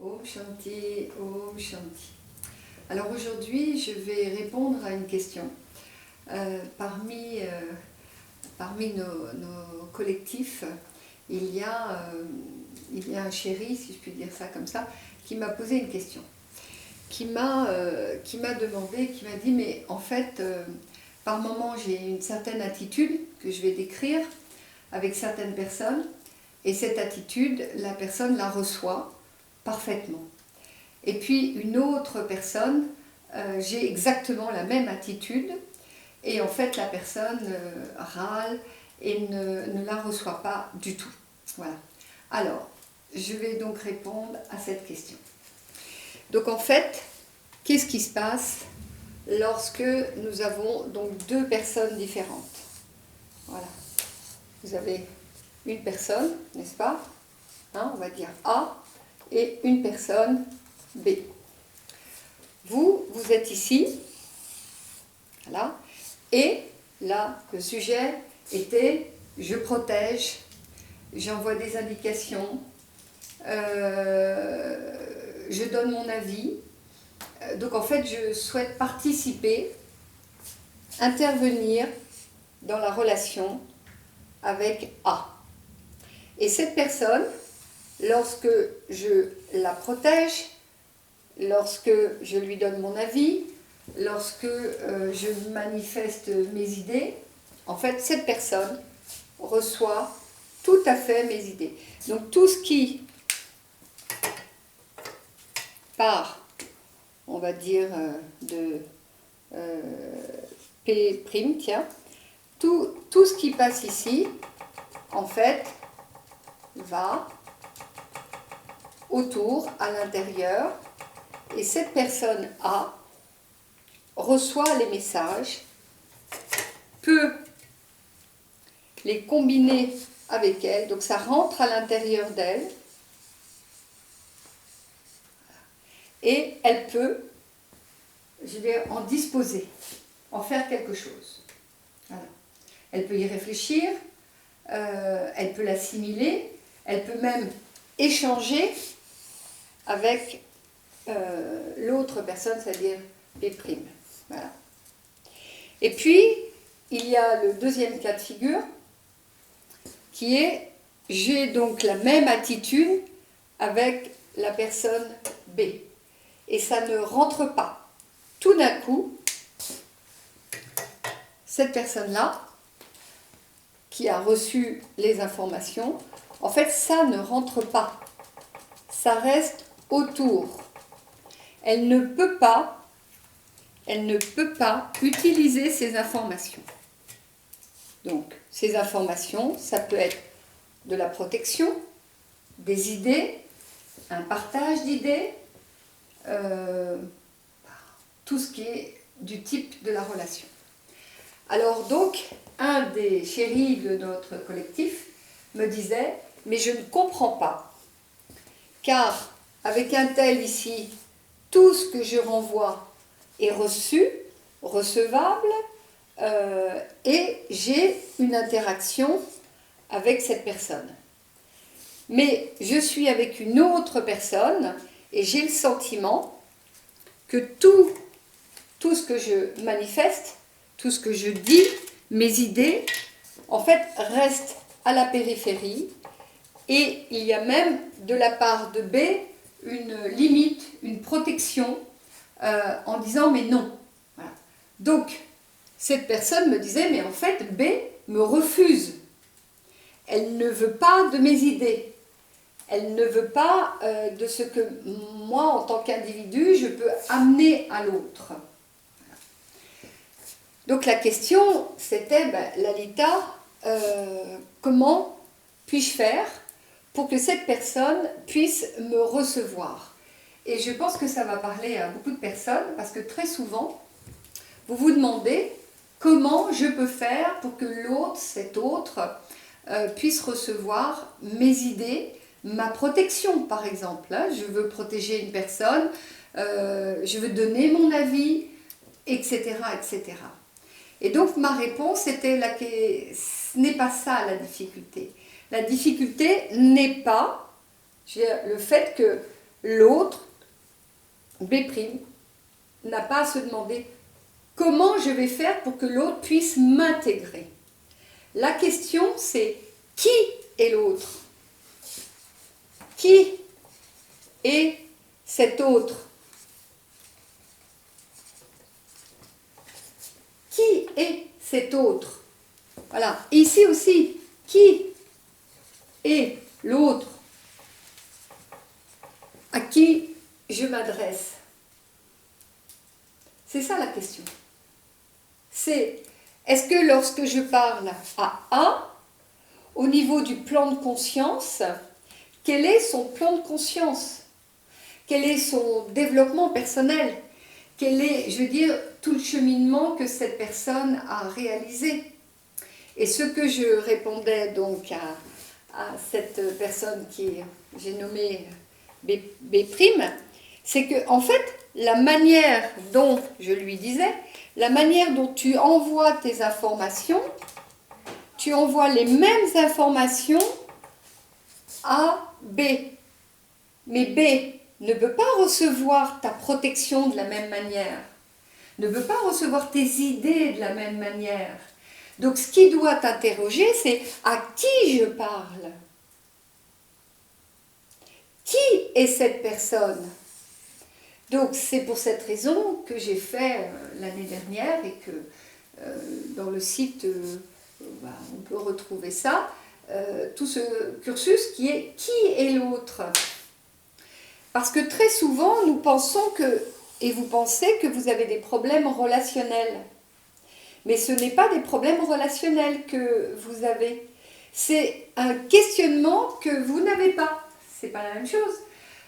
Om Shanti, Om Shanti. Alors aujourd'hui, je vais répondre à une question. Parmi nos collectifs, il y a un chéri, si je puis dire ça comme ça, qui m'a posé une question, qui m'a demandé, qui m'a dit, mais en fait, par moment, j'ai une certaine attitude que je vais décrire avec certaines personnes, et cette attitude, la personne la reçoit parfaitement. Et puis une autre personne, j'ai exactement la même attitude, et en fait la personne râle et ne la reçoit pas du tout. Voilà. Alors, je vais donc répondre à cette question. Donc en fait, qu'est-ce qui se passe lorsque nous avons donc deux personnes différentes? Voilà. Vous avez une personne, n'est-ce pas, hein, on va dire A, et une personne B. Vous êtes ici, voilà, et là, le sujet était « je protège », j'envoie des indications, je donne mon avis. Donc en fait, je souhaite participer, intervenir dans la relation avec A. Et cette personne, lorsque je la protège, lorsque je lui donne mon avis, lorsque je manifeste mes idées, en fait, cette personne reçoit tout à fait mes idées. Donc tout ce qui part, on va dire, de P', tiens, tout ce qui passe ici, en fait, va autour, à l'intérieur, et cette personne A reçoit les messages, peut les combiner avec elle, donc ça rentre à l'intérieur d'elle, et elle peut, je vais en disposer, en faire quelque chose. Voilà. Elle peut y réfléchir, elle peut l'assimiler, elle peut même échanger avec l'autre personne, c'est-à-dire P'. Voilà. Et puis, il y a le deuxième cas de figure, qui est, j'ai donc la même attitude avec la personne B. Et ça ne rentre pas. Tout d'un coup, cette personne-là, qui a reçu les informations, en fait, ça ne rentre pas. Ça reste autour. Elle ne peut pas utiliser ces informations. Donc, ces informations, ça peut être de la protection, des idées, un partage d'idées, tout ce qui est du type de la relation. Alors donc, un des chéris de notre collectif me disait « mais je ne comprends pas, car avec un tel ici, tout ce que je renvoie est reçu, recevable, et j'ai une interaction avec cette personne. Mais je suis avec une autre personne et j'ai le sentiment que tout ce que je manifeste, tout ce que je dis, mes idées, en fait, restent à la périphérie, et il y a même de la part de B une limite, une protection, en disant mais non. Voilà. Donc, cette personne me disait mais en fait B me refuse. Elle ne veut pas de mes idées. Elle ne veut pas de ce que moi, en tant qu'individu, je peux amener à l'autre. Voilà. Donc la question, c'était, Lalita, comment puis-je faire pour que cette personne puisse me recevoir? Et je pense que ça va parler à beaucoup de personnes, parce que très souvent, vous vous demandez comment je peux faire pour que l'autre, cet autre, puisse recevoir mes idées, ma protection par exemple. Hein. Je veux protéger une personne, je veux donner mon avis, etc., etc. Et donc ma réponse était là que ce n'est pas ça la difficulté. La difficulté n'est pas le fait que l'autre, B', n'a pas à se demander comment je vais faire pour que l'autre puisse m'intégrer. La question, c'est qui est l'autre? Qui est cet autre? Qui est cet autre? Voilà. Ici aussi, qui est l'autre à qui je m'adresse? C'est ça la question. C'est, est-ce que lorsque je parle à A, au niveau du plan de conscience, quel est son plan de conscience? Quel est son développement personnel? Quel est, je veux dire, tout le cheminement que cette personne a réalisé? Et ce que je répondais donc à cette personne qui j'ai nommée B', c'est que en fait, la manière dont, je lui disais, la manière dont tu envoies tes informations, tu envoies les mêmes informations à B. Mais B ne peut pas recevoir ta protection de la même manière, ne peut pas recevoir tes idées de la même manière. Donc ce qui doit t'interroger, c'est à qui je parle? Qui est cette personne? Donc c'est pour cette raison que j'ai fait l'année dernière et que dans le site, on peut retrouver ça, tout ce cursus qui est l'autre? Parce que très souvent, nous pensons que, et vous pensez que vous avez des problèmes relationnels. Mais ce n'est pas des problèmes relationnels que vous avez. C'est un questionnement que vous n'avez pas. C'est pas la même chose.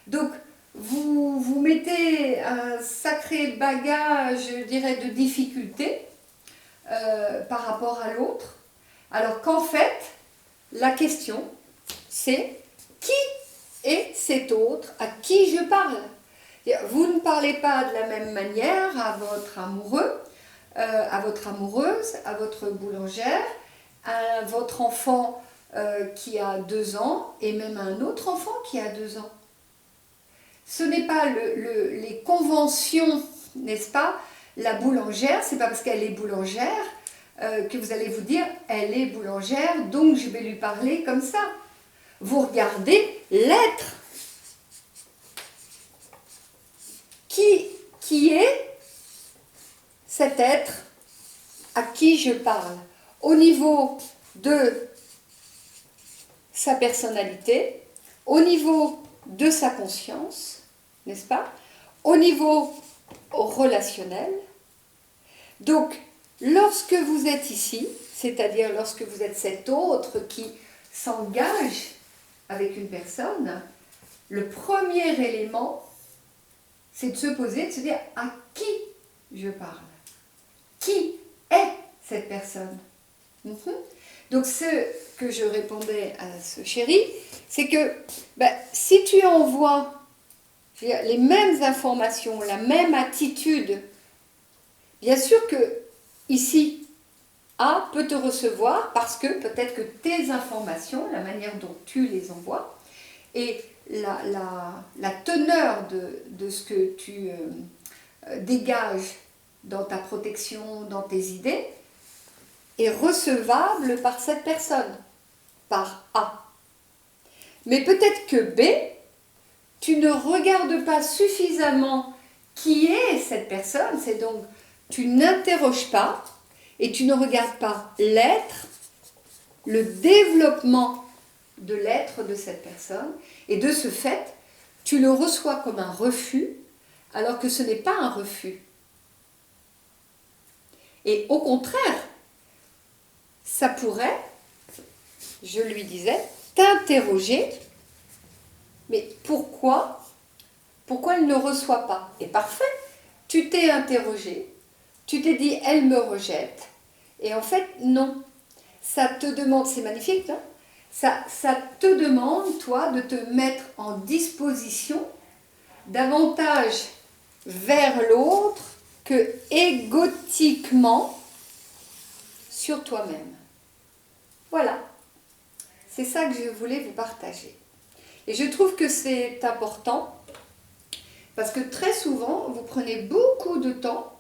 Donc, vous mettez un sacré bagage, je dirais, de difficultés par rapport à l'autre. Alors qu'en fait, la question, c'est qui est cet autre à qui je parle? Vous ne parlez pas de la même manière à votre amoureux, à votre amoureuse, à votre boulangère, à votre enfant qui a 2 ans et même à un autre enfant qui a 2 ans. Ce n'est pas les conventions, n'est-ce pas? La boulangère, c'est pas parce qu'elle est boulangère que vous allez vous dire elle est boulangère, donc je vais lui parler comme ça. Vous regardez l'être. Qui est cet être à qui je parle? Au niveau de sa personnalité, au niveau de sa conscience, n'est-ce pas? Au niveau relationnel. Donc, lorsque vous êtes ici, c'est-à-dire lorsque vous êtes cet autre qui s'engage avec une personne, le premier élément, c'est de se poser, de se dire à qui je parle? Qui est cette personne? Donc ce que je répondais à ce chéri, c'est que si tu envoies les mêmes informations, la même attitude, bien sûr que ici, A peut te recevoir parce que peut-être que tes informations, la manière dont tu les envoies, et la teneur de ce que tu dégages dans ta protection, dans tes idées, est recevable par cette personne, par A. Mais peut-être que B, tu ne regardes pas suffisamment qui est cette personne, c'est donc tu n'interroges pas et tu ne regardes pas l'être, le développement de l'être de cette personne, et de ce fait, tu le reçois comme un refus, alors que ce n'est pas un refus. Et au contraire, ça pourrait, je lui disais, t'interroger, mais pourquoi elle ne reçoit pas? Et parfait, tu t'es interrogé, tu t'es dit, elle me rejette, et en fait, non. Ça te demande, c'est magnifique, hein? Ça te demande, toi, de te mettre en disposition davantage vers l'autre que égotiquement sur toi-même. Voilà, c'est ça que je voulais vous partager. Et je trouve que c'est important Parce que très souvent, vous prenez beaucoup de temps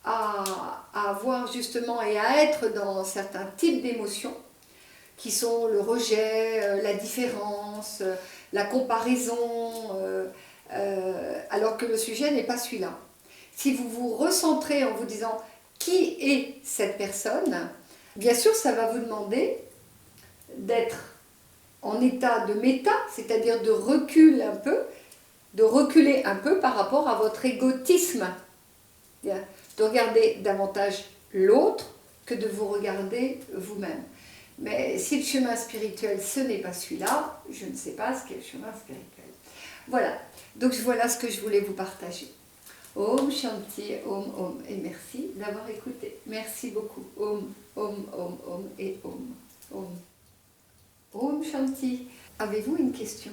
à avoir justement et à être dans certains types d'émotions qui sont le rejet, la différence, la comparaison, alors que le sujet n'est pas celui-là. Si vous vous recentrez en vous disant qui est cette personne, bien sûr ça va vous demander d'être en état de méta, c'est-à-dire de recul un peu, de reculer un peu par rapport à votre égotisme, de regarder davantage l'autre que de vous regarder vous-même. Mais si le chemin spirituel, ce n'est pas celui-là, je ne sais pas ce qu'est le chemin spirituel. Voilà, donc voilà ce que je voulais vous partager. Om Shanti, Om Om, et merci d'avoir écouté. Merci beaucoup. Om, Om, Om, Om et Om. Om. Om Shanti. Avez-vous une question?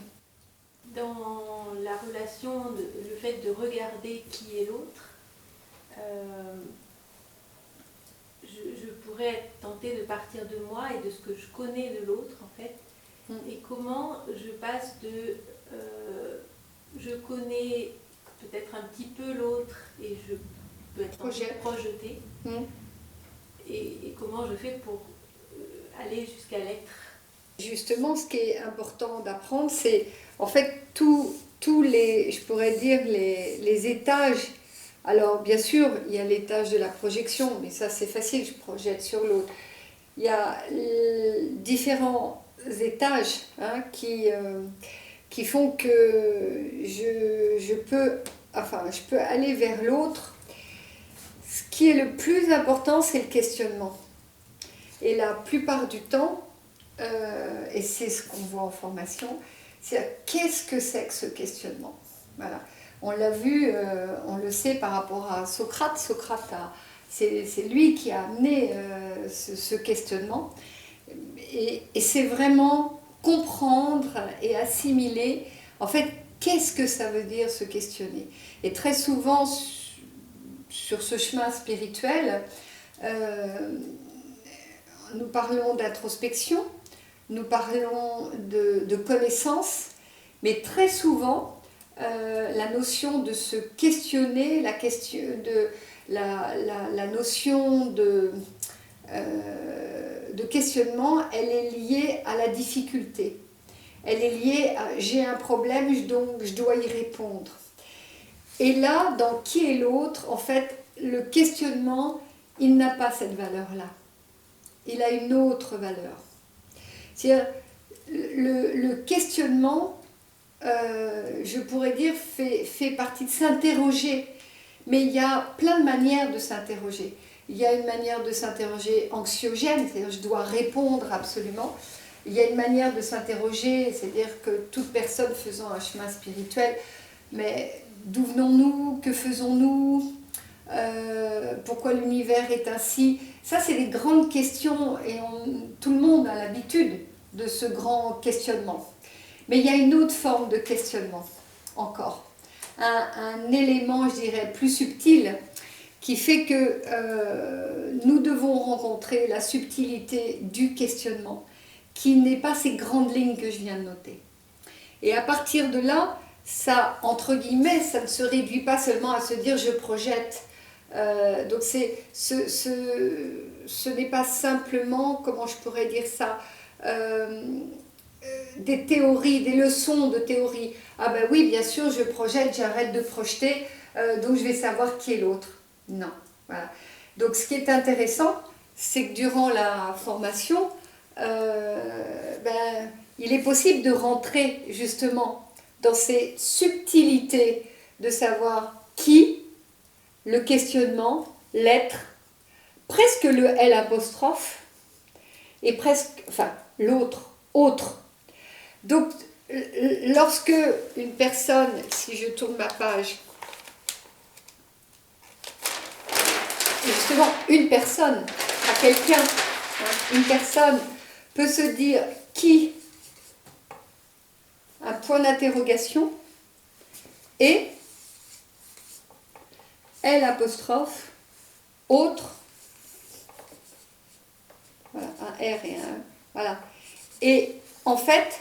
Dans la relation, le fait de regarder qui est l'autre, je pourrais être tentée de partir de moi et de ce que je connais de l'autre en fait. Et comment je passe de je connais peut-être un petit peu l'autre et je peux être projetée. Et comment je fais pour aller jusqu'à l'être. Justement, ce qui est important d'apprendre, c'est en fait tous les, je pourrais dire, les étages. Alors, bien sûr, il y a l'étage de la projection, mais ça c'est facile, je projette sur l'autre. Il y a différents étages qui font que je peux aller vers l'autre. Ce qui est le plus important, c'est le questionnement. Et la plupart du temps, et c'est ce qu'on voit en formation, c'est qu'est-ce que ce questionnement? Voilà. On l'a vu, on le sait par rapport à Socrate. Socrate, c'est lui qui a amené ce questionnement. Et c'est vraiment comprendre et assimiler, en fait, qu'est-ce que ça veut dire se questionner. Et très souvent, sur ce chemin spirituel, nous parlons d'introspection, nous parlons de connaissance, mais très souvent, la notion de se questionner, la notion de questionnement, elle est liée à la difficulté. Elle est liée à j'ai un problème, donc je dois y répondre. Et là, dans qui est l'autre, en fait, le questionnement, il n'a pas cette valeur-là. Il a une autre valeur. C'est-à-dire, le questionnement, je pourrais dire, fait partie de s'interroger. Mais il y a plein de manières de s'interroger. Il y a une manière de s'interroger anxiogène, c'est-à-dire je dois répondre absolument. Il y a une manière de s'interroger, c'est-à-dire que toute personne faisant un chemin spirituel, mais d'où venons-nous? Que faisons-nous? Pourquoi l'univers est ainsi? Ça, c'est des grandes questions et tout le monde a l'habitude de ce grand questionnement. Mais il y a une autre forme de questionnement, encore. Un élément, je dirais, plus subtil, qui fait que nous devons rencontrer la subtilité du questionnement, qui n'est pas ces grandes lignes que je viens de noter. Et à partir de là, ça, entre guillemets, ça ne se réduit pas seulement à se dire « je projette ». Donc ce n'est pas simplement, comment je pourrais dire ça, des théories, des leçons de théorie. Ah ben oui, bien sûr, je projette, j'arrête de projeter, donc je vais savoir qui est l'autre. Non, voilà. Donc ce qui est intéressant, c'est que durant la formation, il est possible de rentrer justement dans ces subtilités de savoir qui, le questionnement, l'être, presque le L apostrophe, et presque, enfin, l'autre, autre. Donc, lorsque une personne, si je tourne ma page, justement, une personne, à quelqu'un, une personne peut se dire qui, un point d'interrogation, et L apostrophe, autre, voilà, un R et un E, voilà. Et en fait,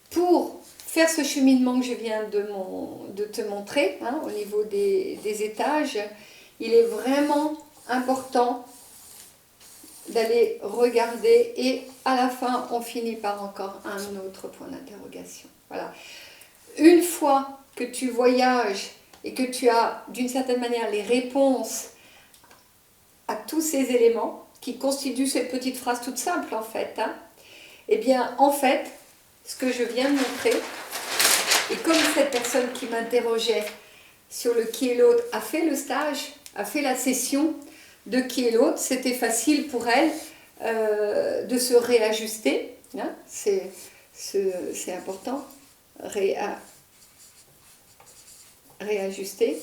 pour faire ce cheminement que je viens de te montrer, hein, au niveau des étages, il est vraiment important d'aller regarder et à la fin, on finit par encore un autre point d'interrogation. Voilà. Une fois que tu voyages et que tu as d'une certaine manière les réponses à tous ces éléments qui constituent cette petite phrase toute simple en fait, hein, eh bien en fait, ce que je viens de montrer, et comme cette personne qui m'interrogeait sur le qui est l'autre a fait le stage, a fait la session de qui est l'autre, c'était facile pour elle de se réajuster, hein, c'est important, réajuster,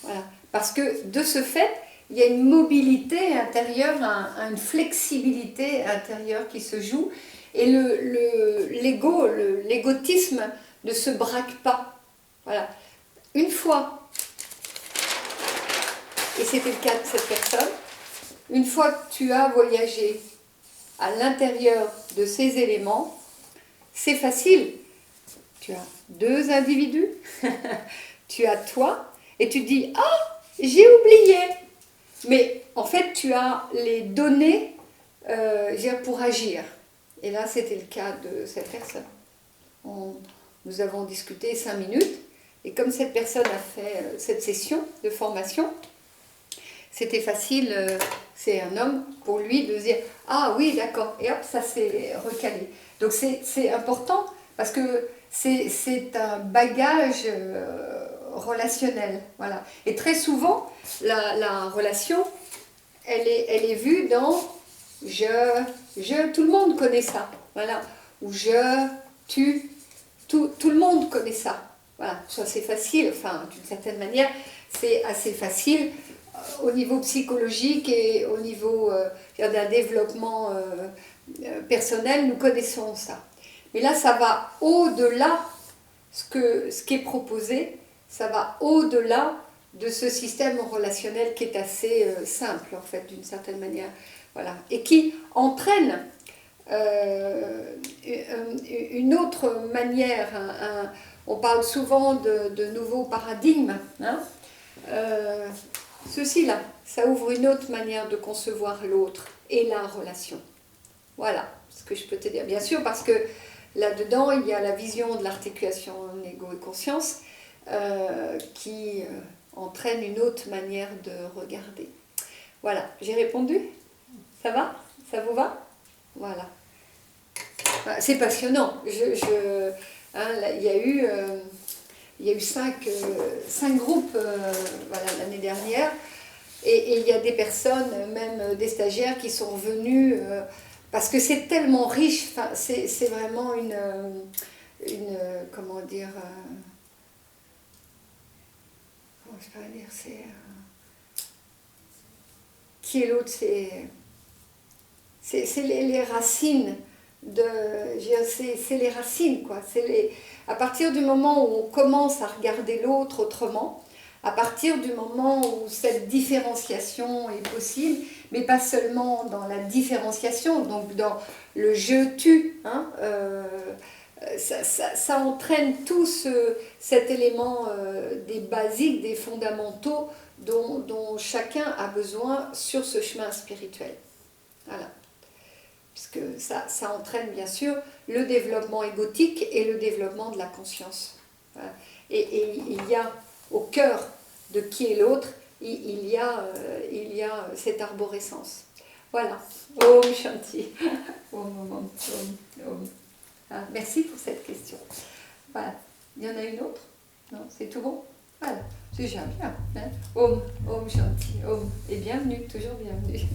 voilà. Parce que de ce fait, il y a une mobilité intérieure, une flexibilité intérieure qui se joue, et l'égotisme ne se braque pas. Voilà. Une fois, et c'était le cas de cette personne, une fois que tu as voyagé à l'intérieur de ces éléments, c'est facile. Tu as deux individus, tu as toi, et tu te dis « Ah, j'ai oublié !» Mais en fait, tu as les données pour agir. Et là, c'était le cas de cette personne. Nous avons discuté 5 minutes, et comme cette personne a fait cette session de formation, c'était facile, c'est un homme, pour lui de dire « Ah oui, d'accord », et hop, ça s'est recalé. Donc c'est important, parce que c'est un bagage relationnel. Voilà. Et très souvent, la relation, elle est vue dans « je », tout le monde connaît ça. Voilà. Ou « je », « tu », tout le monde connaît ça. Voilà. Ça c'est facile, enfin, d'une certaine manière, c'est assez facile au niveau psychologique et au niveau d'un développement personnel, nous connaissons ça. Mais là, ça va au-delà, ce qui est proposé, ça va au-delà de ce système relationnel qui est assez simple, en fait, d'une certaine manière. Voilà. Et qui entraîne une autre manière. On parle souvent de nouveaux paradigmes. Hein, ceci-là, ça ouvre une autre manière de concevoir l'autre et la relation. Voilà ce que je peux te dire. Bien sûr, parce que là-dedans, il y a la vision de l'articulation ego et conscience qui entraîne une autre manière de regarder. Voilà, j'ai répondu. Ça va? Ça vous va? Voilà. C'est passionnant. Il y a eu 5 groupes voilà, l'année dernière, et il y a des personnes, même des stagiaires, qui sont venus parce que c'est tellement riche. Enfin, c'est vraiment une comment dire, comment je pourrais dire, qui est l'autre, c'est les racines c'est les racines, quoi. À partir du moment où on commence à regarder l'autre autrement, à partir du moment où cette différenciation est possible, mais pas seulement dans la différenciation, donc dans le je-tu, hein, ça entraîne tout cet élément des basiques, des fondamentaux dont chacun a besoin sur ce chemin spirituel. Voilà. Puisque ça entraîne bien sûr le développement égotique et le développement de la conscience. Voilà. Et il y a au cœur de qui est l'autre, il y a cette arborescence. Voilà. Om Shanti. Om. Ah, merci pour cette question. Voilà. Il y en a une autre? Non, c'est tout bon? Voilà. C'est déjà bien. Hein? Om Shanti. Om. Et bienvenue, toujours bienvenue.